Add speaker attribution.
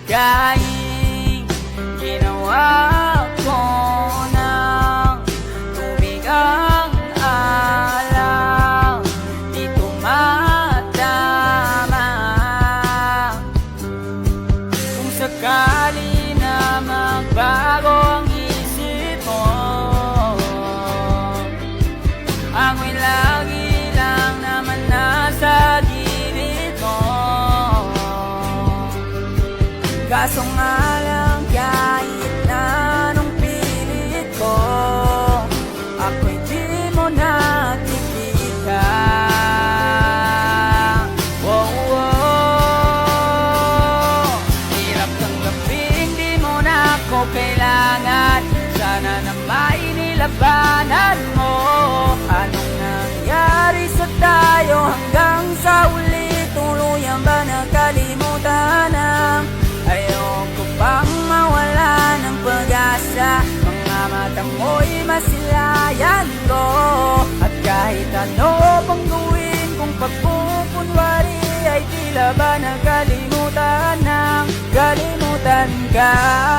Speaker 1: Kahit ginawa ko ng tubig ang alak, di tumatama. Kung sakali na magbago ang isip mo, ako'y lagi lang naman nasa gilid mo. Kaso nga lang kahit na anong pilit ko, ako'y di mo nakikita. Oh, oh. Hirap tanggapin, di mo na ako kailangan. Sana na may nilabanan mo. Anong nangyari sa tayo hanggang sa uli? Tuluyan ba nakalimutan ang ayoko pang mawala ng pag-asa? Mga mata mo'y masilayan ko, at kahit ano pang gawin kung pagpupunwari ay tila ba nakalimutan ng kalimutan ka.